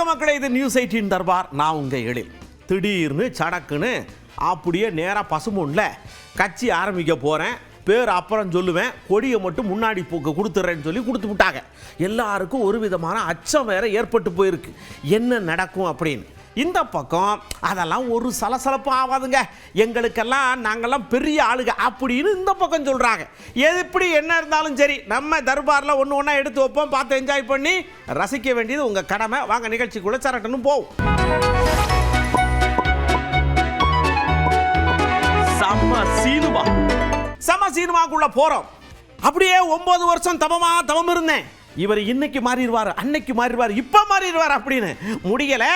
வணக்க மக்களே, இது நியூஸ் 18 தர்பார். நான் உங்க எழில். திடீர்னு சடக்குன்னு அப்படியே நேராக பசுமொன்ல கட்சி ஆரம்பிக்க போகிறேன், பேர் அப்புறம் சொல்லுவேன், கொடியை மட்டும் முன்னாடி கொடுத்துட்றேன்னு சொல்லி கொடுத்து விட்டாங்க. எல்லாருக்கும் ஒரு விதமான அச்சம் வேற ஏற்பட்டு போயிருக்கு, என்ன நடக்கும் அப்படின்னு. இந்த பக்கம் அதெல்லாம் ஒரு சலசலப்பு ஆகாதுங்க, எங்களுக்கெல்லாம் நாங்கள்லாம் பெரிய ஆளுங்க அப்படின்னு இந்த பக்கம் சொல்கிறாங்க. எப்படி என்ன இருந்தாலும் சரி, நம்ம தர்பாரில் ஒன்று ஒன்றா எடுத்து வைப்போம், பார்த்து என்ஜாய் பண்ணி ரசிக்க வேண்டியது உங்கள் கடமை. வாங்க நிகழ்ச்சிக்குள்ளே சரட்டன்னு போவோம். செம்ம சீனுமாக்குள்ள போகிறோம். அப்படியே 9 வருஷம் தவம் இருந்தேன். இவர் இன்னைக்கு மாறிடுவார், அன்னைக்கு மாறிடுவார், இப்போ மாறிடுவார் அப்படின்னு முடியலை.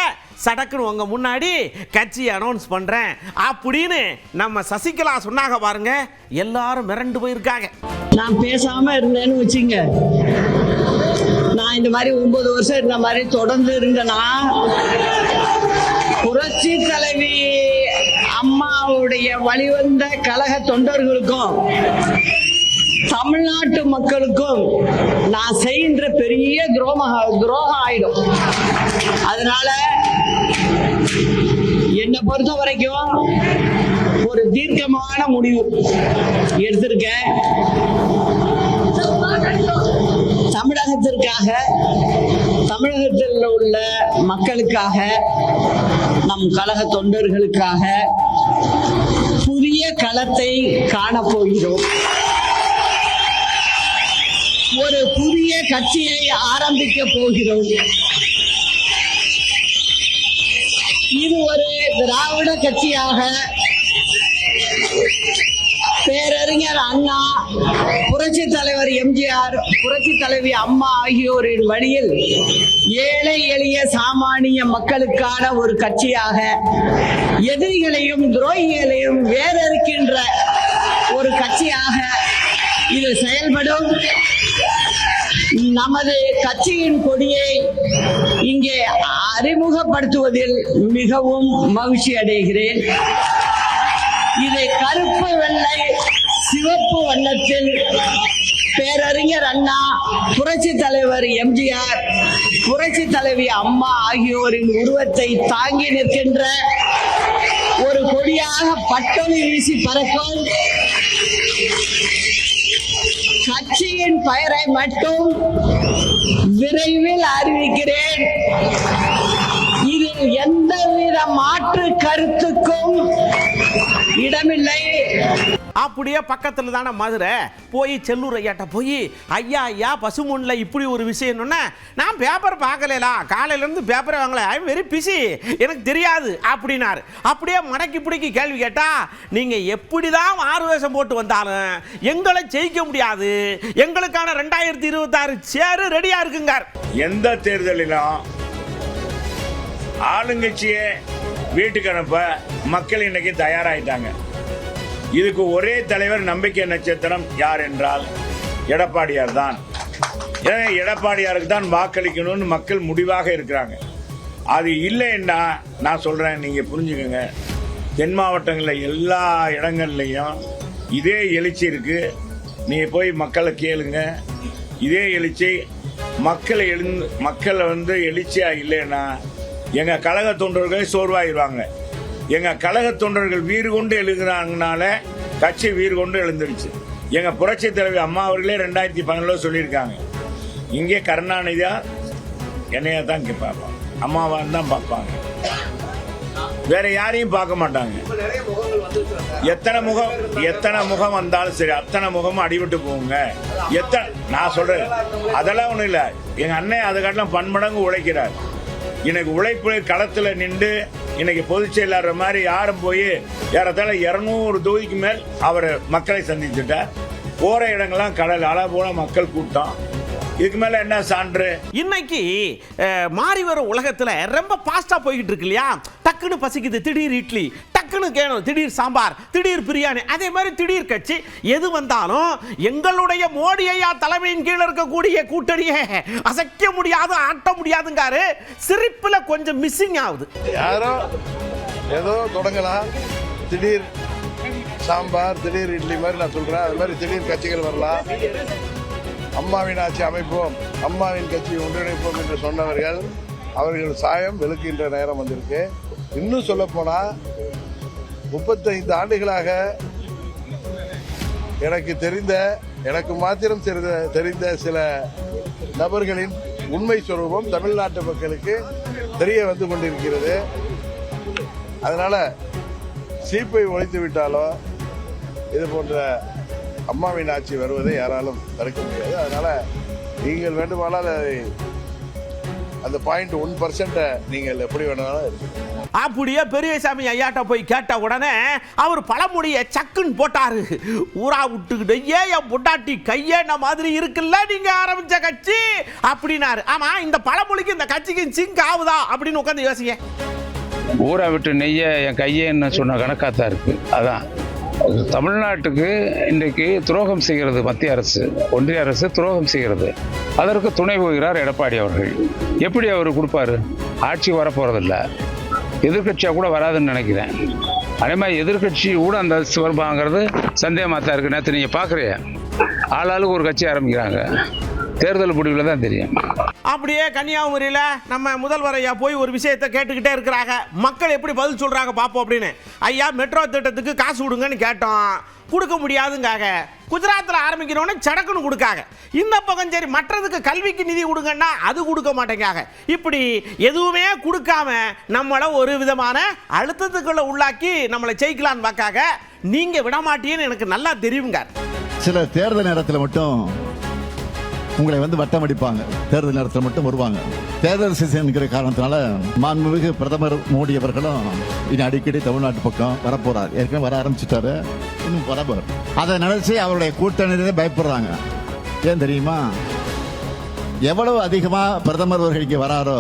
சடக்குன்னு உங்க முன்னாடி கட்சி அனௌன்ஸ் பண்றேன் அப்படின்னு நம்ம சசிகலா சொன்னாங்க பாருங்க, எல்லாரும் மிரண்டு போயிருக்காங்க. நான் பேசாம இருந்தேன்னு வச்சுங்க, நான் இந்த மாதிரி 9 வருஷம் இருந்த மாதிரி தொடர்ந்து இருந்தேன்னா புரட்சி தலைவி அம்மாவுடைய வழிவந்த கழக தொண்டர்களுக்கும் தமிழ்நாட்டு மக்களுக்கும் நான் செய்கின்ற பெரிய துரோகம் ஆயிடும். அதனால என்னை பொறுத்த வரைக்கும் ஒரு தீர்க்கமான முடிவு எடுத்திருக்கேன். தமிழகத்திற்காக, தமிழகத்தில் உள்ள மக்களுக்காக, நம் கழக தொண்டர்களுக்காக புதிய களத்தை காணப்போகிறோம். ஒரு புதிய கட்சியை ஆரம்பிக்க போகிறோம். இது ஒரு திராவிட கட்சியாக பேரறிஞர் அண்ணா, புரட்சி தலைவர் எம்ஜிஆர், புரட்சி தலைவி அம்மா ஆகியோரின் வழியில் ஏழை எளிய சாமானிய மக்களுக்கான ஒரு கட்சியாக, எதிரிகளையும் துரோகிகளையும் வேறறுக்கின்ற ஒரு கட்சியாக இது செயல்படும். நமது கட்சியின் கொடியை இங்கே அறிமுகப்படுத்துவதில் மிகவும் மகிழ்ச்சி அடைகிறேன். இதை கருப்பு, வெள்ளை, சிவப்பு வண்ணத்தில் பேரறிஞர் அண்ணா, புரட்சி தலைவர் எம்ஜிஆர், புரட்சி தலைவி அம்மா ஆகியோரின் உருவத்தை தாங்கி நிற்கின்ற ஒரு கொடியாக பட்டொலி வீசி பறக்கும். கட்சியின் பெயரை மட்டும் விரைவில் அறிவிக்கிறேன். இதில் எந்தவித மாற்று கருத்துக்கும் இடமில்லை. அப்படியே பக்கத்தில் தானே மதுரை, போய் செல்லூர் ஐயாட்ட போய் ஐயா பசுமொன்னில் இப்படி ஒரு விஷயம்னா, நான் பேப்பர் பார்க்கலா, காலையிலேருந்து பேப்பரை வாங்கல, ஐ எம் வெரி பிஸி, எனக்கு தெரியாது அப்படின்னாரு. அப்படியே மடக்கி பிடிக்கி கேள்வி கேட்டா, நீங்கள் எப்படி தான் 6 வேஷம் போட்டு வந்தாலும் எங்களை ஜெயிக்க முடியாது, எங்களுக்கான 2026 சேரு ரெடியாக இருக்குங்க. எந்த தேர்தலிலும் ஆளுங்கட்சியை வீட்டுக்கு அனுப்ப மக்கள் இன்னைக்கு தயாராயிட்டாங்க. இதுக்கு ஒரே தலைவர், நம்பிக்கை நட்சத்திரம் யார் என்றால் எடப்பாடியார் தான். எனவே எடப்பாடியாருக்கு தான் வாக்களிக்கணும்னு மக்கள் முடிவாக இருக்கிறாங்க. அது இல்லைன்னா நான் சொல்றேன், நீங்க புரிஞ்சுக்கோங்க, தென் மாவட்டங்களில் எல்லா இடங்கள்லையும் இதே எழுச்சி இருக்கு. நீங்க போய் மக்களை கேளுங்க, இதே எழுச்சி மக்களை எழுச்சியா இல்லைன்னா எங்க கழக தொண்டர்கள் சோர்வாயிருவாங்க. எங்க கழக தொண்டர்கள் வீறு கொண்டு எழுதுறாங்கனால கட்சி வீறு கொண்டு எழுந்துருச்சு. எங்க புரட்சி தலைவி அம்மா அவர்களே 2011 சொல்லியிருக்காங்க, இங்கே கருணாநிதியா என்னையா தான் பார்ப்பாங்க, அம்மாவான்னு தான் பார்ப்பாங்க, வேற யாரையும் பார்க்க மாட்டாங்க. எத்தனை முகம் வந்தாலும் சரி, அத்தனை முகமும் அடிபட்டு போகுங்க. நான் சொல்றேன், அதெல்லாம் ஒண்ணும் இல்ல. எங்க அண்ணன் அதை காட்டிலும் பன்மடங்கு உழைக்கிறார். இன்னைக்கு உழைப்பு களத்துல நின்று இன்னைக்கு பொதுச் செயலாளர் மாதிரி யாரும் போய் ஏறத்தாழ 200 தொகுதிக்கு மேல் அவர் மக்களை சந்திச்சுட்டார். போற இடங்கள்லாம் கடல் அளவு போல மக்கள் கூட்டம். இதுக்கு மேல என்ன சான்று? இன்னைக்கு மாறி வரும் உலகத்துல ரொம்ப பாஸ்டா போய்கிட்டு இருக்கு இல்லையா? டக்குன்னு பசிக்குது, திடீர் இட்லி, டக்குன்னு கேணும், திடீர் சாம்பார், திடீர் பிரியாணி. அதே மாதிரி திடீர் கட்சி எது வந்தாலும் எங்களுடைய மோடி ஐயா தலைமையின் கீழே இருக்கக்கூடிய கூட்டணியை அசைக்க முடியாது, ஆட்ட முடியாதுங்காரு. சிரிப்புல கொஞ்சம் மிஸ்ஸிங் ஆகுது. யாரோ ஏதோ தொடங்கலாம், திடீர் சாம்பார், திடீர் இட்லி மாதிரி நான் சொல்றேன். அது மாதிரி திடீர் கட்சிகள் வரலாம். அம்மாவின் ஆட்சி அமைப்போம், அம்மாவின் கட்சி ஒன்றிணைப்போம் என்று சொன்னவர்கள் அவர்கள் சாயம் வெளுக்கின்ற நேரம் வந்திருக்கு. இன்னும் சொல்ல போனா 35 ஆண்டுகளாக எனக்கு மாத்திரம் தெரிந்த சில நபர்களின் உண்மை சொரூபம் தமிழ்நாட்டு மக்களுக்கு தெரிய வந்து கொண்டிருக்கிறது. அதனால சீப்பை ஒழித்து விட்டாலோ இது போன்ற அம்மாவின் ஆட்சி வருவதை யாராலும் தடுக்க முடியாது. அதனால நீங்கள் வேண்டுமானால் அந்த 0.1% நீங்கள் எப்படி வேணாலும் இருக்கு. அப்படியே பெரியசாமி ஐயாட்ட போய் கேட்ட உடனே அவர் பழமொழியை சக்குன்னு போட்டாரு. ஊரா விட்டுக்கிட்டு என் பொண்டாட்டி கையேன மாதிரி இருக்குல்ல நீங்க ஆரம்பிச்ச கட்சி அப்படின்னாரு. ஆமா, இந்த பழமொழிக்கு இந்த கட்சிக்கு சிங்க் ஆகுதா அப்படின்னு உட்காந்து யோசிங்க. ஊரை விட்டு நெய்ய என் கையேன்னு சொன்ன கணக்காத்தான் இருக்கு. அதான் தமிழ்நாட்டுக்கு இன்றைக்கு துரோகம் செய்கிறது மத்திய அரசு, ஒன்றிய அரசு துரோகம் செய்கிறது. அதற்கு துணை போகிறார் எடப்பாடி அவர்கள். எப்படி அவர் கொடுப்பாரு? ஆட்சி வரப்போறதில்லை, எதிர்கட்சியாக கூட வராதுன்னு நினைக்கிறேன். அதே மாதிரி எதிர்கட்சி கூட அந்த வருவாங்கிறது சந்தேகமாக தான் இருக்கு. நேற்று நீங்கள் பார்க்குறீங்க, ஆளாளுக்கு ஒரு கட்சி ஆரம்பிக்கிறாங்க. தேர்தல் முடிவில் தான் தெரியும். அப்படியே கன்னியாகுமரியில் நம்ம முதல்வர் ஐயா போய் ஒரு விஷயத்தை கேட்டுக்கிட்டே இருக்கிறாங்க. மக்கள் எப்படி பதில் சொல்றாங்க பார்ப்போம் அப்படின்னு. ஐயா, மெட்ரோ திட்டத்துக்கு காசு கொடுங்கன்னு கேட்டோம், கொடுக்க முடியாதுங்காக. குஜராத்தில் ஆரம்பிக்கிறோன்னு சடக்குன்னு கொடுக்காங்க. இந்த பக்கம் சரி மற்றதுக்கு கல்விக்கு நிதி கொடுங்கன்னா அது கொடுக்க மாட்டேங்காங்க. இப்படி எதுவுமே கொடுக்காம நம்மளை ஒரு விதமான அழுத்தத்துக்குள்ள உள்ளாக்கி நம்மளை ஜெயிக்கலான்னு பார்க்காங்க. நீங்க விட மாட்டீங்கன்னு எனக்கு நல்லா தெரியுங்க. சில தேர்தல் நேரத்தில் மட்டும் உங்களை வந்து வட்டம் அடிப்பாங்க. தேர்தல் நேரத்தில் மட்டும் வருவாங்க. தேர்தல் சீசன்கிற காரணத்தினால மாண்புமிகு பிரதமர் மோடி அவர்களும் இனி அடிக்கடி தமிழ்நாட்டு பக்கம் வரப்போறார். ஏற்கனவே வர ஆரம்பிச்சுட்டாரு, இன்னும் வரப்போற. அதை நினைச்சு அவருடைய கூட்டணியிலே பயப்படுறாங்க. ஏன் தெரியுமா? எவ்வளவு அதிகமா பிரதமர் அவர்கள் இங்கே வராரோ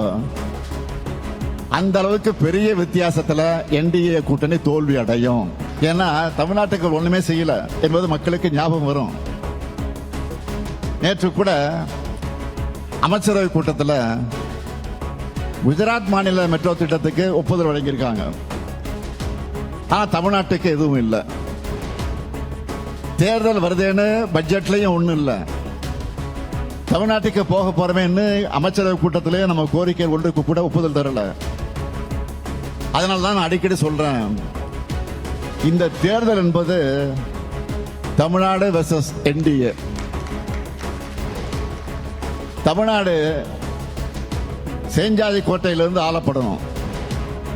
அந்த அளவுக்கு பெரிய வித்தியாசத்துல என்டிஏ கூட்டணி தோல்வி அடையும். ஏன்னா தமிழ்நாட்டுக்கு ஒண்ணுமே செய்யல என்பது மக்களுக்கு ஞாபகம் வரும். நேற்று கூட அமைச்சரவை கூட்டத்தில் குஜராத் மாநில மெட்ரோ திட்டத்துக்கு ஒப்புதல் வழங்கியிருக்காங்க. ஆனால் தமிழ்நாட்டுக்கு எதுவும் இல்லை. தேர்தல் வருதுன்னு பட்ஜெட்லையும் ஒன்றும் இல்லை. தமிழ்நாட்டுக்கு போக போறமேன்னு அமைச்சரவை கூட்டத்திலே நம்ம கோரிக்கை ஒன்றுக்கு கூட ஒப்புதல் தரல. அதனால தான் நான் அடிக்கடி சொல்றேன், இந்த தேர்தல் என்பது தமிழ்நாடு வெர்சஸ் என்டிஏ. தமிழ்நாடு சேஞ்சாதி கோட்டையிலிருந்து ஆளப்படணும்,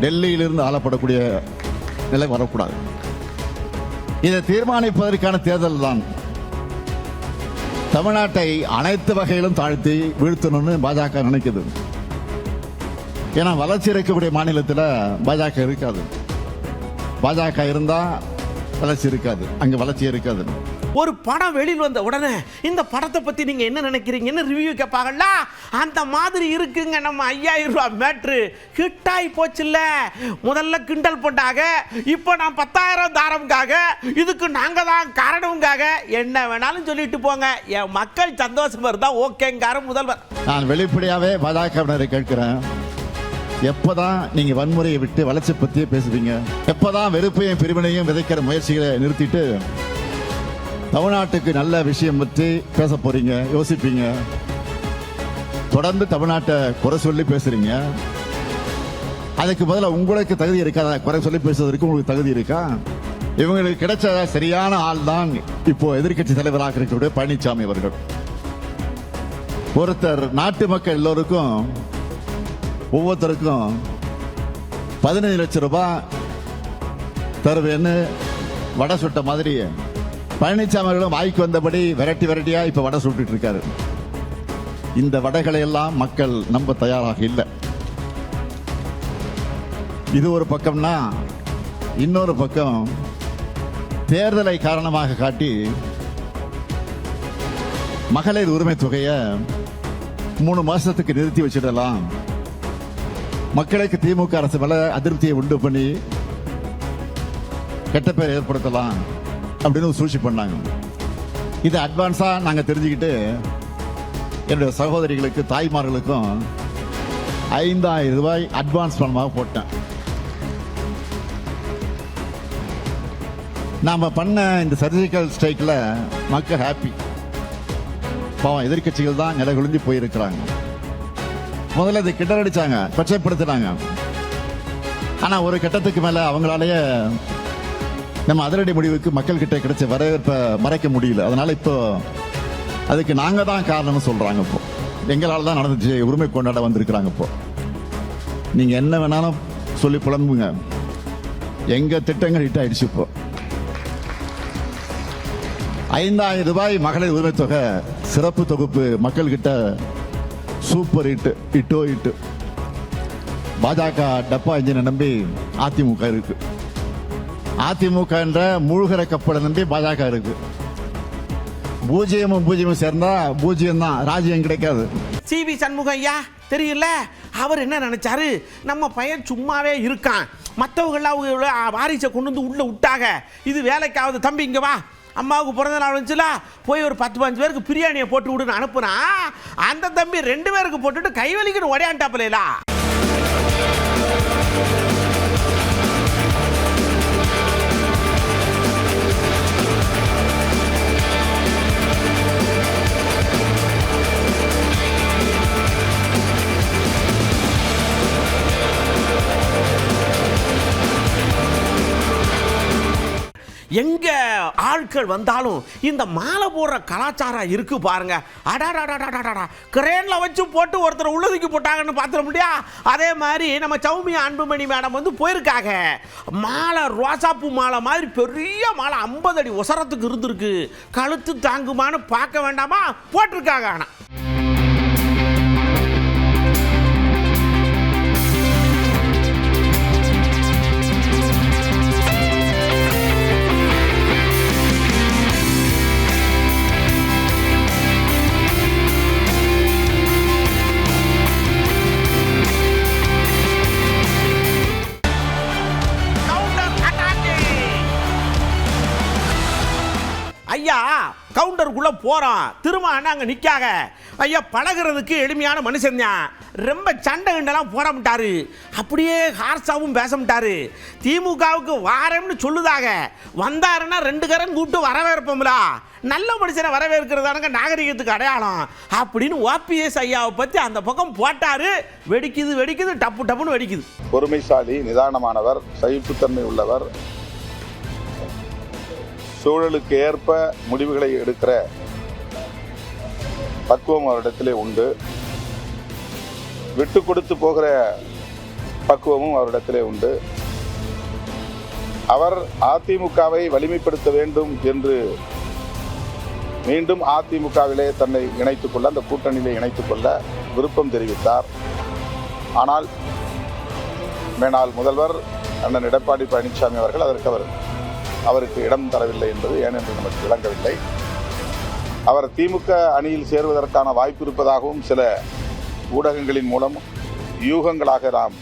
டெல்லியிலிருந்து ஆளப்படக்கூடிய நிலை வரக்கூடாது. இதை தீர்மானிப்பதற்கான தேர்தல் தான். தமிழ்நாட்டை அனைத்து வகையிலும் தாழ்த்தி வீழ்த்தணும்னு பாஜக நினைக்குது. ஏன்னா வளர்ச்சி இருக்கக்கூடிய மாநிலத்தில் பாஜக இருக்காது. பாஜக இருந்தா வளர்ச்சி இருக்காது, அங்க வளர்ச்சி இருக்காது. ஒரு படம் வெளியில் வந்த உடனே இந்த படத்தை பத்தி நீங்க என்ன நினைக்கிறீங்கன்னு ரிவ்யூ கேட்பாங்கல்ல, அந்த மாதிரி இருக்குங்க நம்ம 5000 ரூபாய் மேட்ரு. ஹிட்டாகி போச்சுல்ல. முதல்ல கிண்டல் பண்ணாங்க, இப்போ நான் 10,000 தாரம்காக, இதுக்கு நாங்க தான் காரணம்காக. என்ன வேணாலும் சொல்லிட்டு போங்க, என் மக்கள் சந்தோஷமா இருந்தா ஓகேங்கார முதல்வர். நான் வெளிப்படையாவே பாஜகவினரை கேட்கிறேன், எப்பதான் நீங்க வன்முறையை விட்டு வளர்ச்சி பத்தியே பேசுவீங்க? எப்பதான் வெறுப்பையும் பிரிவினையும் விதைக்கிற முயற்சிகளை நிறுத்திட்டு தமிழ்நாட்டுக்கு நல்ல விஷயம் பற்றி பேச போறீங்க, யோசிப்பீங்க? தொடர்ந்து தமிழ்நாட்டை குறை சொல்லி பேசுறீங்க. அதுக்கு பதிலாக உங்களுக்கு தகுதி இருக்கா? குறை சொல்லி பேசுவதற்கு உங்களுக்கு தகுதி இருக்கா? இவங்களுக்கு கிடைச்ச சரியான ஆள் தான் இப்போ எதிர்க்கட்சி தலைவராக இருக்கக்கூடிய பழனிசாமி அவர்கள். ஒருத்தர் நாட்டு மக்கள் எல்லோருக்கும் ஒவ்வொருத்தருக்கும் 15 லட்சம் ரூபாய் தருவேன்னு வடை சுட்ட மாதிரி பழனிசாமி அவர்களும் வாய்க்கு வந்தபடி வெரைட்டியா இப்ப வடை சுட்டுட்டு இருக்காரு. இந்த வடைகளை எல்லாம் மக்கள் நம்ப தயாராக இல்லை. இது ஒரு பக்கம்னா, இன்னொரு பக்கம் தேர்தலை காரணமாக காட்டி மகளிர் உரிமை தொகையை 3 மாசத்துக்கு நிறுத்தி வச்சிடலாம், மக்களுக்கு திமுக அரசு மேல அதிருப்தியை உண்டு பண்ணி கெட்ட பேர் ஏற்படுத்தலாம் அப்படின்னு சூழ்ச்சி பண்ணாங்க. இதை அட்வான்ஸா நாங்க தெரிஞ்சுக்கிட்டு என்னுடைய சகோதரிகளுக்கு தாய்மார்களுக்கும் 5000 ரூபாய் அட்வான்ஸ் பணமாக போட்டேன். நாம பண்ண இந்த சர்ஜிக்கல் ஸ்ட்ரைக்ல மக்கள் ஹாப்பி. பாவம் எதிர்கட்சிகள் தான் நிலைகுலிஞ்சு போயிருக்கிறாங்க. முதல்ல இதை கிண்டலடிச்சாங்க, கொச்சைப்படுத்தினாங்க. ஆனால் ஒரு கட்டத்துக்கு மேலே அவங்களாலேயே நம்ம அதிரடி முடிவுக்கு மக்கள் கிட்ட கிடைச்ச வரவேற்பை மறைக்க முடியல. அதனால இப்போ அதுக்கு நாங்கள் தான் காரணம்னு சொல்கிறாங்க. இப்போ எங்களால் தான் நடந்துச்சு, உரிமை கொண்டாட வந்திருக்கிறாங்க. இப்போ நீங்கள் என்ன வேணாலும் சொல்லி புலம்புங்க, எங்கள் திட்டங்கள் ஹிட் ஆயிடுச்சு. இப்போ 5000 ரூபாய் மகளிர் உரிமை தொகை சிறப்பு தொகுப்பு மக்கள்கிட்ட சூப்பர் ஹிட்டு. பாஜக டப்பா இன்ஜினை நம்பி அதிமுக இருக்கு. அதிமுக என்ற மூழ்கிற கப்பலை நம்பி பாஜக இருக்கு. பூஜ்ஜியமும் சேர்ந்தா பூஜ்ஜியம் தான், ராஜ்யம் கிடைக்காது. சிவி சண்முகம் ஐயா தெரியல, அவர் என்ன நினைச்சாரு, நம்ம பையன் சும்மாவே இருக்கான், மற்றவங்களாம் வாரிசை கொண்டு வந்து உள்ள விட்டாங்க, இது வேலைக்காவது, தம்பி இங்க வா, அம்மாவுக்கு பிறந்த நாள் வந்துச்சுல, போய் ஒரு 10-15 பேருக்கு பிரியாணியை போட்டு விடுன்னு அனுப்புனா, அந்த தம்பி 2 பேருக்கு போட்டுட்டு கைவலிக்குன்னு ஒடையாண்டாப்பலையா. எங்க ஆட்கள் வந்தாலும் இந்த மாலை போடுற கலாச்சாரம் இருக்கு பாருங்க. அடாடாடாடாடா, கிரேன்ல வச்சு போட்டு ஒருத்தர் உள்ளதுக்கு போட்டாங்கன்னு பார்த்துட முடியா. அதே மாதிரி நம்ம சௌமியா அன்புமணி மேடம் வந்து போயிருக்காங்க, மாலை ரோசாப்பூ மாலை மாதிரி பெரிய மாலை 50 அடி உசரத்துக்கு இருந்திருக்கு, கழுத்து தாங்குமான்னு பார்க்க வேண்டாமா, போட்டிருக்காங்க. ஆனா ஐயா கவுண்டருக்குள்ள போறோம், திரும்ப அங்க நிக்காக. ஐயா பழகிறதுக்கு எளிமையான மனுஷன் தான், ரொம்ப சண்டை கண்டெல்லாம் போட மாட்டாரு, அப்படியே ஹார்ஸாவும் பேச மாட்டாரு. திமுகவுக்கு வாரம்னு சொல்லுதாக, வந்தாருன்னா 2 கரன் கூப்பிட்டு வரவேற்போம்ல, நல்ல மனுஷனை வரவேற்கிறதானுங்க நாகரிகத்துக்கு அடையாளம் அப்படின்னு ஓபிஎஸ் ஐயாவை பத்தி அந்த பக்கம் போட்டாரு. வெடிக்குது டப்புன்னு வெடிக்குது. பொறுமைசாலி, நிதானமானவர், சகிப்புத்தன்மை உள்ளவர், சூழலுக்கு ஏற்ப முடிவுகளை எடுக்கிற பக்குவம் அவரிடத்திலே உண்டு. விட்டு கொடுத்து போகிற பக்குவமும் அவரிடத்திலே உண்டு. அவர் அதிமுகவை வலிமைப்படுத்த வேண்டும் என்று மீண்டும் அதிமுகவிலே தன்னை இணைத்துக் கொள்ள, அந்த கூட்டணியிலே இணைத்துக் கொள்ள விருப்பம் தெரிவித்தார். ஆனால் மேனாள் முதல்வர் அண்ணன் எடப்பாடி பழனிசாமி அவர்கள் அவருக்கு இடம் தரவில்லை என்பது ஏனென்று நமக்கு விளங்கவில்லை. அவர் திமுக அணியில் சேருவதற்கான வாய்ப்பு இருப்பதாகவும் சில ஊடகங்களின் மூலம் யூகங்களாக நாம்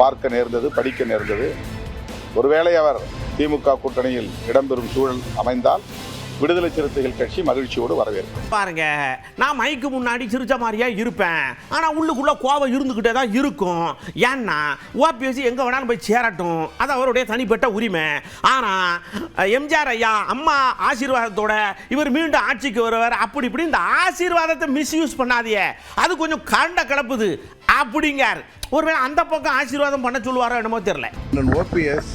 பார்க்க நேர்ந்தது, படிக்க நேர்ந்தது. ஒருவேளை அவர் திமுக கூட்டணியில் இடம்பெறும் சூழல் அமைந்தால் விடுதலை சிறுத்தைகள் கட்சி மகிழ்ச்சியோடு வரவேற்கும். பாருங்க, நான் மைக்கு முன்னாடி சிரிச்ச மாதிரியா இருப்பேன், ஆனா உள்ளுக்குள்ள கோபம் இருந்துகிட்டே தான் இருக்கும். ஏன்னா ஓபிஎஸ் எங்க வேணாலும் போய் சேரட்டும், அது அவருடைய தனிப்பட்ட உரிமை. ஆனா எம்ஜிஆர் ஐயா அம்மா ஆசீர்வாதத்தோட இவர் மீண்டும் ஆட்சிக்கு வருவார், அப்படி இப்படி இந்த ஆசீர்வாதத்தை மிஸ்யூஸ் பண்ணாதீங்க, அது கொஞ்சம் கண்ட கலப்புது அப்படிங்கார். ஒருவேளை அந்த பக்கம் ஆசீர்வாதம் பண்ண சொல்லுவாரோ என்னமோ தெரியல. ஓபிஎஸ்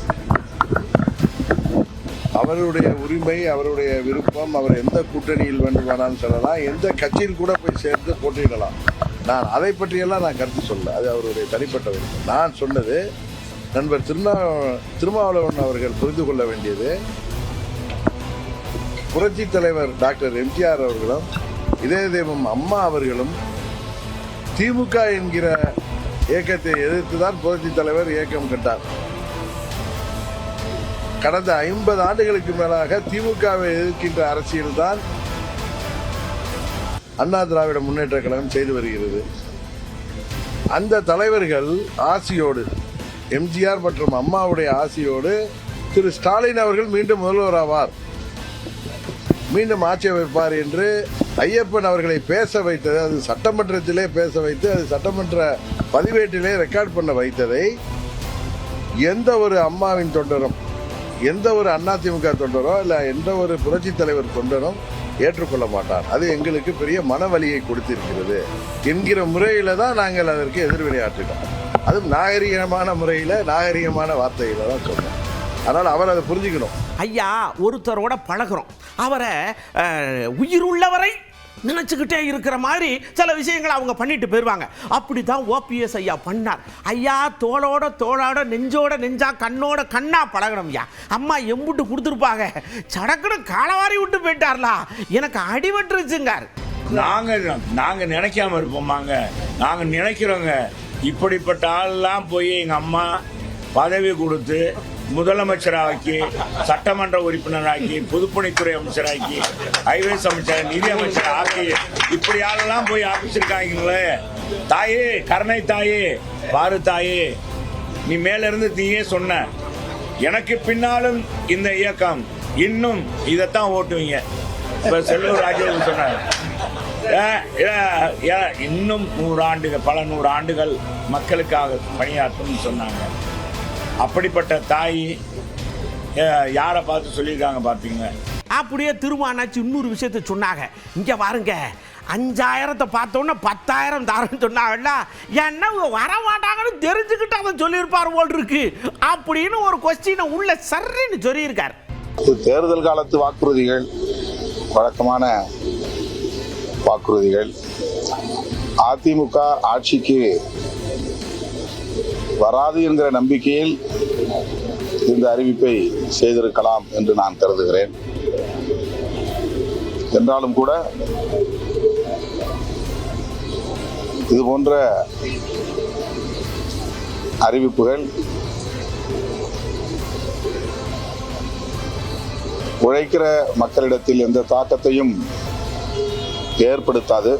அவருடைய உரிமை, அவருடைய விருப்பம், அவர் எந்த கூட்டணியில் வேண்டுமானாலும் சொல்லலாம், எந்த கட்சியில் கூட போய் சேர்ந்து போட்டியிடலாம். நான் அதை பற்றியெல்லாம் நான் கருத்து சொல்ல, அது அவருடைய தனிப்பட்ட விருப்பம். நான் சொன்னது நண்பர் திருமாவளவன் அவர்கள் புரிந்து கொள்ள வேண்டியது, புரட்சி தலைவர் டாக்டர் எம்ஜிஆர் அவர்களும் இதய தெய்வம் அம்மா அவர்களும் திமுக என்கிற இயக்கத்தை எதிர்த்துதான் புரட்சி தலைவர் இயக்கம் கட்டார். கடந்த 50 ஆண்டுகளுக்கு மேலாக திமுகவை எதிர்க்கின்ற அரசியல் தான் அண்ணா திராவிட முன்னேற்ற கழகம் செய்து வருகிறது. அந்த தலைவர்கள் ஆசியோடு, எம்ஜிஆர் மற்றும் அம்மாவுடைய ஆசியோடு திரு ஸ்டாலின் அவர்கள் மீண்டும் முதல்வர் ஆவார், மீண்டும் ஆட்சி வைப்பார் என்று ஐயப்பன் அவர்களை பேச வைத்தது, அது சட்டமன்றத்திலே பேச வைத்து, அது சட்டமன்ற பதிவேட்டிலே ரெக்கார்ட் பண்ண வைத்ததை எந்த ஒரு அம்மாவின் தொண்டரும், எந்த ஒரு அதிமுக தொண்டரோ இல்லை எந்த ஒரு புரட்சி தலைவர் தொண்டரும் ஏற்றுக்கொள்ள மாட்டார். அது எங்களுக்கு பெரிய மனவலியை கொடுத்திருக்கிறது என்கிற முறையில தான் நாங்கள் அதற்கு எதிர்வினையாற்றினோம். அதுவும் நாகரிகமான முறையில் நாகரிகமான வார்த்தைகளை தான் சொன்னோம். அதனால் அவர் அதை புரிஞ்சுக்கணும். ஐயா ஒருத்தரோட பழகுறோம், அவரை உயிருள்ளவரை நினைச்சுக்கிட்டே இருக்கிற மாதிரி சில விஷயங்களை அவங்க பண்ணிட்டு போயிடுவாங்க. அப்படி தான் ஓபிஎஸ் ஐயா பண்ணார். ஐயா தோளோட நெஞ்சோட நெஞ்சா கண்ணோட கண்ணா பழகணும் ஐயா. அம்மா எம்புட்டு கொடுத்துருப்பாங்க, சடக்குன்னு காலவாரி விட்டு போயிட்டார்லா, எனக்கு அடிபட்டுருச்சுங்க. நாங்க நினைக்காம இருப்போமாங்க, நாங்க நினைக்கிறோங்க. இப்படிப்பட்ட ஆள்லாம் போய் எங்க அம்மா பதவி கொடுத்து முதலமைச்சராக்கி, சட்டமன்ற உறுப்பினராக்கி, பொதுப்பணித்துறை அமைச்சராக்கி, ஹைவேஸ் அமைச்சர், நிதி அமைச்சர் ஆக்கி, இப்படி ஆளெல்லாம் போய் ஆரம்பிச்சிருக்காங்களே. தாயே, கருணை தாயே, பாரு தாயே, நீ மேல இருந்து நீயே சொன்ன, எனக்கு பின்னாலும் இந்த இயக்கம் இன்னும் இதைத்தான் ஓட்டுவீங்க. இப்ப செல்லூர் ராஜு சொன்னார், இன்னும் 100 ஆண்டுகள், பல 100 ஆண்டுகள் மக்களுக்காக பணியாற்றும் சொன்னாங்க. அப்படிப்பட்ட தாய் யாரை பார்த்து சொல்லியிருக்காங்க பார்த்தீங்க. அப்படியே திருமானாச்சு இன்னொரு விஷயத்தை சொன்னாங்க. இங்க பாருங்க, 5000 பார்த்தோன்னா 10,000 தாரன்னு சொன்னாங்கல்ல, என்ன வர மாட்டாங்கன்னு தெரிஞ்சுக்கிட்டு அதை சொல்லியிருப்பார் போல் இருக்கு அப்படின்னு ஒரு கொஸ்டினை உள்ள சர்ன்னு சொல்லியிருக்கார். தேர்தல் காலத்து வாக்குறுதிகள் வழக்கமான வாக்குறுதிகள். அதிமுக ஆட்சிக்கு வராது என்கிற நம்பிக்கையில் இந்த அறிவிப்பை செய்திருக்கலாம் என்று நான் கருதுகிறேன். என்றாலும் கூட இது போன்ற அறிவிப்புகள் உழைக்கிற மக்களிடத்தில் எந்த தாக்கத்தையும் ஏற்படுத்தாது.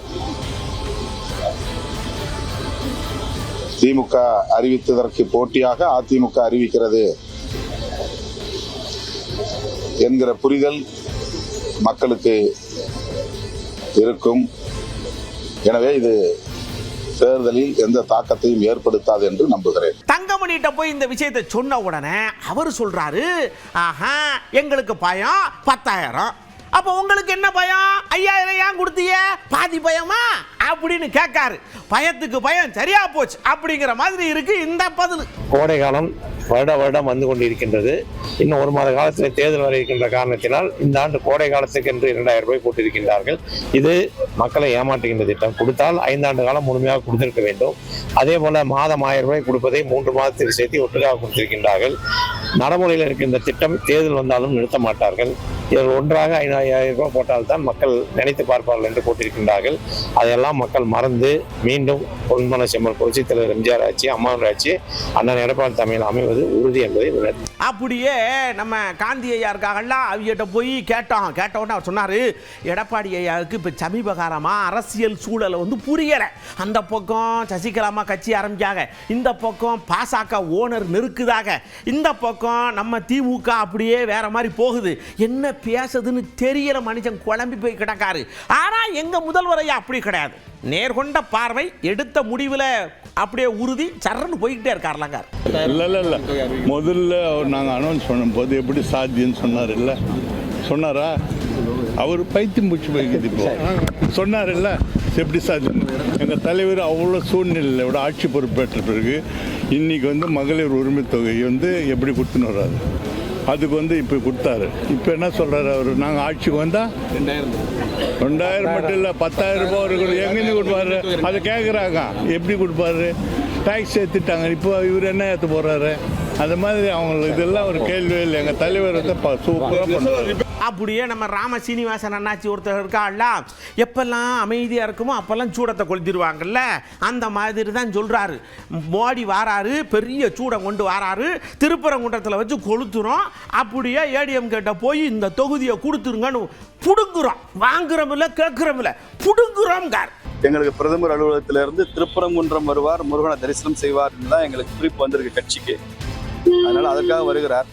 திமுக அறிவித்ததற்கு போட்டியாக அதிமுக அறிவிக்கிறது என்கிற புரிதல் மக்களுக்கு இருக்கும். எனவே இது தேர்தலில் எந்த தாக்கத்தையும் ஏற்படுத்தாது என்று நம்புகிறேன். தங்கமணிட்ட போய் இந்த விஷயத்தை சொன்ன உடனே அவர் சொல்றாரு, ஆஹா எங்களுக்கு பயம் 10,000, அப்போ உங்களுக்கு என்ன பயம், 5,000 ஏன் கொடுத்தீங்க, பாதி பயமா அப்படின்னு கேட்காரு. பயத்துக்கு பயம் சரியா போச்சு அப்படிங்கிற மாதிரி இருக்கு இந்த பதில். கோடை காலம் வருடம் வந்து கொண்டிருக்கின்றது. இன்னும் 1 மாத காலத்தில் தேர்தல் வர இருக்கின்ற காரணத்தினால் இந்த ஆண்டு கோடை காலத்துக்கு என்று 2,000 ரூபாய் போட்டிருக்கின்றார்கள். இது மக்களை ஏமாற்றுகின்ற திட்டம். கொடுத்தால் 5 ஆண்டு காலம் முழுமையாக கொடுத்திருக்க வேண்டும். அதே போல மாதம் 1,000 ரூபாய் கொடுப்பதை 3 மாதத்துக்கு சேர்த்து ஒட்டுக்காக கொடுத்திருக்கின்றார்கள். நடைமுறையில் இருக்கின்ற திட்டம் தேர்தல் வந்தாலும் நிறுத்த மாட்டார்கள். இதில் ஒன்றாக 5,000 ரூபாய் போட்டால்தான் மக்கள் நினைத்து பார்ப்பார்கள் என்று போட்டிருக்கின்றார்கள். அதையெல்லாம் மக்கள் மறந்து மீண்டும் பொன்மன செம்மல் புரட்சித் தலைவர் எம்ஜிஆர் ஆட்சி, அம்மாவின் ஆட்சி, அண்ணன் எடப்பாடி தலைமையில் அமைவது உறுதி என்பதை உணர்த்தி, அப்படியே நம்ம காந்தி ஐயா இருக்காங்கல்ல, அவங்கிட்ட போய் கேட்டோன்னு அவர் சொன்னார், எடப்பாடி ஐயாவுக்கு இப்போ சமீப காலமாக அரசியல் சூழலை புரியலை. அந்த பக்கம் சசிகலாமா கட்சி ஆரம்பிக்காங்க, இந்த பக்கம் பாசக ஓனர் நெருக்குதாக, இந்த பக்கம் நம்ம திமுக அப்படியே வேற மாதிரி போகுது, என்ன பேசுதுன்னு தெரியல, மனுஷன் குழம்பி போய் கிடக்காரு. ஆனால் எங்கள் முதல்வர் ஐயா அப்படி கிடையாது, நேர்கொண்ட பார்வை, எடுத்த முடிவில் அப்படியே உறுதி, சரன்னு போய்கிட்டே இருக்காருலாங்க. இல்லை முதல்ல நாங்கள் அனௌன்ஸ் பண்ணும்போது எப்படி சாத்தியன்னு சொன்னார் இல்லை, சொன்னாரா? அவர் பைத்தியம் பூச்சி போய்க்குது. இப்போ சொன்னார் இல்லை, எப்படி சாத்தியம்? எங்கள் தலைவர் அவ்வளோ சூழ்நிலையில் விட ஆட்சி பொறுப்பேற்ற பிறகு இன்றைக்கி மகளிர் உரிமை தொகை எப்படி கொடுத்துன்னு வர்றாரு, அதுக்கு இப்போ கொடுத்தாரு. இப்போ என்ன சொல்கிறாரு அவர், நாங்கள் ஆட்சிக்கு வந்தால் 2,000 மட்டும் இல்லை 10,000 ரூபாய் அவர்கள் எங்கேருந்து கொடுப்பாரு, அதை கேட்குறாங்க. எப்படி கொடுப்பாரு? டேக்ஸ் ஏற்றிட்டாங்க, இப்போ இவர் என்ன ஏற்ற போகிறாரு? அந்த மாதிரி அவங்களுக்கு இதெல்லாம் ஒரு கேள்வியே இல்லை. எங்கள் தலைவர் சூப்பராக பண்ணுறாரு. அப்படியே நம்ம ராம சீனிவாசன் அண்ணாச்சி ஒருத்தர் இருக்காள்ல, எப்பெல்லாம் அமைதியாக இருக்குமோ அப்பெல்லாம் சூடத்தை கொளுத்திடுவாங்கல்ல, அந்த மாதிரி தான் சொல்கிறாரு. மோடி வாராரு, பெரிய சூடம் கொண்டு வாராரு, திருப்பரங்குன்றத்தில் வச்சு கொளுத்துறோம். அப்படியே ஏடிஎம் கிட்ட போய் இந்த தொகுதியை கொடுத்துருங்கன்னு புடுங்குறோம், வாங்குறோமில்ல கேட்குறோமில்ல, புடுங்குறோம்கார். எங்களுக்கு பிரதமர் அலுவலகத்திலிருந்து திருப்பரங்குன்றம் வருவார், முருகனை தரிசனம் செய்வார் தான் எங்களுக்கு குறிப்பு வந்திருக்கு கட்சிக்கு. அதனால அதற்காக வருகிறார்.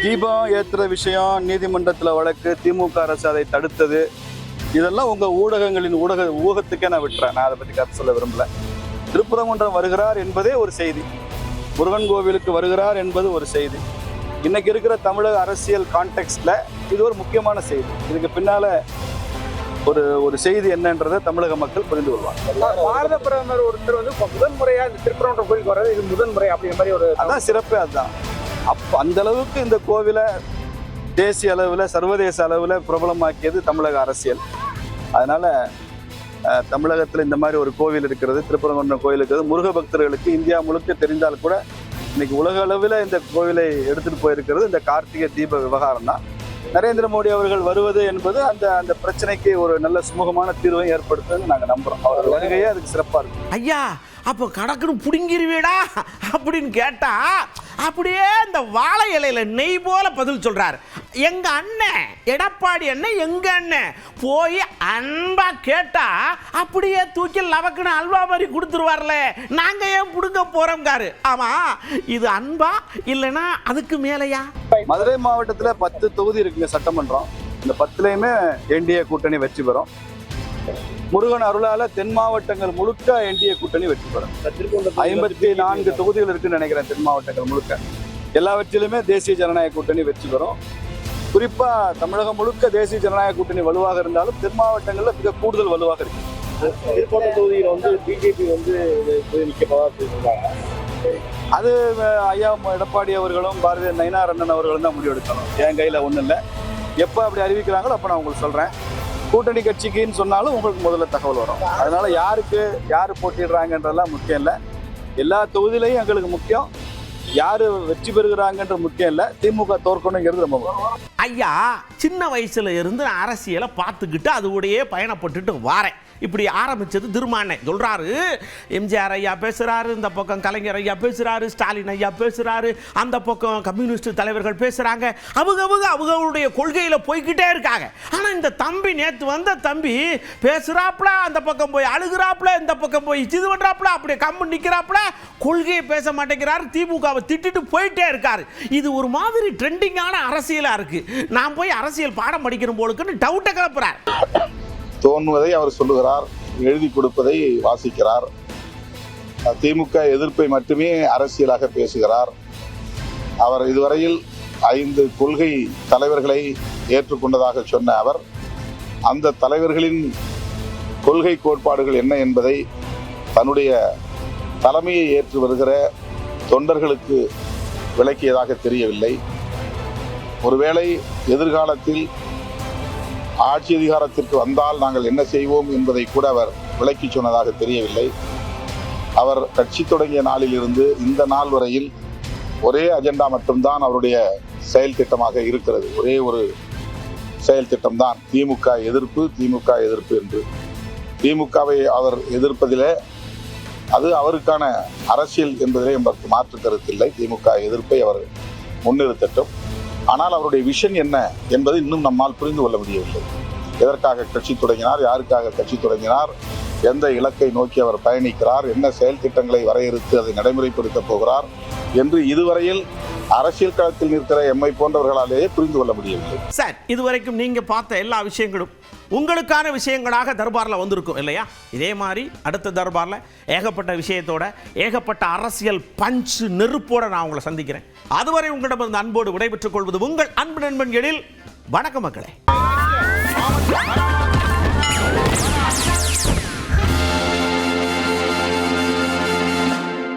தீபம் ஏற்றுற விஷயம், நீதிமன்றத்தில் வழக்கு, திமுக அரசு அதை தடுத்தது, இதெல்லாம் உங்கள் ஊடகங்களின் ஊகத்துக்கே நான் விட்டுறேன். நான் அதை பற்றி கருத்து சொல்ல விரும்பல. திருப்பரங்குன்றம் வருகிறார் என்பதே ஒரு செய்தி, முருகன் கோவிலுக்கு வருகிறார் என்பது ஒரு செய்தி. இன்னைக்கு இருக்கிற தமிழக அரசியல் கான்டெக்ஸ்ட்ல இது ஒரு முக்கியமான செய்தி. இதுக்கு பின்னால ஒரு செய்தி என்னன்றதை தமிழக மக்கள் புரிந்து கொள்வாங்க. பாரத பிரதமர் ஒருத்தர் வந்து முதன் முறையா இந்த திருப்பரங்குன்றம் கோயிலுக்கு வர்றது இது முதன் முறை அப்படிங்கிற மாதிரி ஒரு அதான் சிறப்பே அதுதான். அந்த அளவுக்கு இந்த கோவிலை தேசிய அளவில் சர்வதேச அளவில் பிரபலமாக்கியது தமிழக அரசியல். அதனால தமிழகத்தில் இந்த மாதிரி ஒரு கோவில் இருக்கிறது, திருப்பரங்குன்றம் கோயில் இருக்கிறது, முருக பக்தர்களுக்கு இந்தியா முழுக்க தெரிந்தால் கூட இன்னைக்கு உலக அளவில் இந்த கோவிலை எடுத்துட்டு போயிருக்கிறது இந்த கார்த்திகை தீப விவகாரம் தான். நரேந்திர மோடி அவர்கள் வருவது என்பது அந்த பிரச்சனைக்கு ஒரு நல்ல சுமூகமான தீர்வை ஏற்படுத்துன்னு நாங்கள் நம்புறோம். அவர்கள் வருகையே அதுக்கு சிறப்பாக இருக்கும். ஐயா அப்போ கணக்குன்னு புடுங்கிருவீடா அப்படின்னு கேட்டா அப்படியே இந்த வாழை இலையில நெய் போல பதில் சொல்றாரு. எங்க அண்ணன் எடப்பாடி அண்ணன் எங்க அண்ணன் போய் அன்பா கேட்டா அப்படியே தூக்கி லவக்குன்னு அல்வா மாதிரி கொடுத்துருவார்ல, நாங்க ஏன் புடுங்க போறோம்காரு. ஆமா இது அன்பா இல்லைன்னா அதுக்கு மேலையா? மதுரை மாவட்டத்தில் 10 தொகுதி இருக்குங்க சட்டமன்றம். இந்த 10லையுமே என்டிஏ கூட்டணி வெற்றி பெறும். முருகன் அருளால தென் மாவட்டங்கள் முழுக்க என்டிஏ கூட்டணி வெற்றி பெறும். 54 தொகுதிகள் இருக்குன்னு நினைக்கிறேன் தென் மாவட்டங்கள் முழுக்க. எல்லாவற்றிலுமே தேசிய ஜனநாயக கூட்டணி வெற்றி பெறும். குறிப்பா தமிழகம் முழுக்க தேசிய ஜனநாயக கூட்டணி வலுவாக இருந்தாலும் தென் மாவட்டங்கள்ல மிக கூடுதல் வலுவாக இருக்கு. திருப்போண தொகுதியில் வந்து பிஜேபி வந்து நிற்க அது ஐயா எடப்பாடி அவர்களும் பாரதிய நயினார் அண்ணன் அவர்களும் தான் முடிவெடுக்கணும். என் கையில ஒன்றும் இல்லை. எப்போ அப்படி அறிவிக்கிறாங்களோ அப்போ நான் உங்களுக்கு சொல்றேன். கூட்டணி கட்சிக்குன்னு சொன்னாலும் உங்களுக்கு முதல்ல தகவல் வரும். அதனால யார் போட்டிடுறாங்கன்றதெல்லாம் முக்கியம் இல்லை. எல்லா தொகுதியிலையும் எங்களுக்கு முக்கியம் யாரு வெற்றி பெறுகிறாங்கன்ற முக்கியம் இல்லை, திமுக தோற்கணுங்கிறது ரொம்ப முக்கியம். ஐயா சின்ன வயசுல இருந்து அரசியலை பார்த்துக்கிட்டு அதோடையே பயணப்பட்டுட்டு வாரேன். இப்படி ஆரம்பிச்சது திருமானே சொல்றாரு. எம்ஜிஆர் ஐயா பேசுறாரு, இந்த பக்கம் கலைஞர் ஐயா பேசுறாரு, ஸ்டாலின் ஐயா பேசுறாரு, அந்த பக்கம் கம்யூனிஸ்ட் தலைவர்கள் பேசுறாங்க. அவங்களுடைய கொள்கையில போய்கிட்டே இருக்காங்க. ஆனா இந்த தம்பி நேத்து வந்த தம்பி பேசுறாப்ல, அந்த பக்கம் போய் அழுகுறாப்ல, இந்த பக்கம் போய் இது பண்றாப்ல, அப்படியே கம்மு நிக்கிறாப்ல, கொள்கையை பேச மாட்டேங்கிறாரு, திமுகவை திட்டிட்டு போயிட்டே இருக்காரு. இது ஒரு மாதிரி ட்ரெண்டிங்கான அரசியலா இருக்கு. நான் போய் அரசியல் பாடம் படிக்கிற போலுக்குன்னு டவுட்டை கிளப்புறார். தோன்வதை அவர் சொல்லுகிறார், எழுதி கொடுப்பதை வாசிக்கிறார். திமுக எதிர்ப்பை மட்டுமே அரசியலாக பேசுகிறார். அவர் இதுவரையில் 5 கொள்கை தலைவர்களை ஏற்றுக்கொண்டதாக சொன்ன அவர் அந்த தலைவர்களின் கொள்கை கோட்பாடுகள் என்ன என்பதை தன்னுடைய தலைமையை ஏற்று வருகிற தொண்டர்களுக்கு விளக்கியதாக தெரியவில்லை. ஒருவேளை எதிர்காலத்தில் ஆட்சி அதிகாரத்திற்கு வந்தால் நாங்கள் என்ன செய்வோம் என்பதை கூட அவர் விளக்கி சொன்னதாக தெரியவில்லை. அவர் கட்சி தொடங்கிய நாளிலிருந்து இந்த நாள் வரையில் ஒரே அஜெண்டா மட்டும்தான் அவருடைய செயல் திட்டமாக இருக்கிறது. ஒரே ஒரு செயல் திட்டம்தான் திமுக எதிர்ப்பு என்று. திமுகவை அவர் எதிர்ப்பதிலே அது அவருக்கான அரசியல் என்பதிலே நமக்கு மாற்று கருத்தில்லை. திமுக எதிர்ப்பை அவர் முன்னிறுத்தட்டும். ஆனால் அவருடைய விஷன் என்ன என்பதை இன்னும் நம்மால் புரிந்து கொள்ள முடியவில்லை. எதற்காக கட்சி தொடங்கினார், யாருக்காக கட்சி தொடங்கினார், எந்த இலக்கை நோக்கி அவர் பயணிக்கிறார், என்ன செயல் திட்டங்களை வரையறுத்து அதை நடைமுறைப்படுத்த போகிறார் என்று இதுவரையில் அரசியல் களத்தில் நிற்கிற எம்மை போன்றவர்களாலேயே புரிந்து கொள்ள முடியவில்லை. சார் இதுவரைக்கும் நீங்க பார்த்த எல்லா விஷயங்களும் உங்களுக்கான விஷயங்களாக தர்பாரில் வந்திருக்கும் இல்லையா? இதே மாதிரி அடுத்த தர்பாரில் ஏகப்பட்ட விஷயத்தோட ஏகப்பட்ட அரசியல் பஞ்சு நெருப்போட நான் உங்களை சந்திக்கிறேன். அதுவரை உங்களிடம் அன்போடு விடைபெற்றுக் கொள்வது உங்கள் அன்பு நண்பன் எழில். வணக்கம் மக்களே.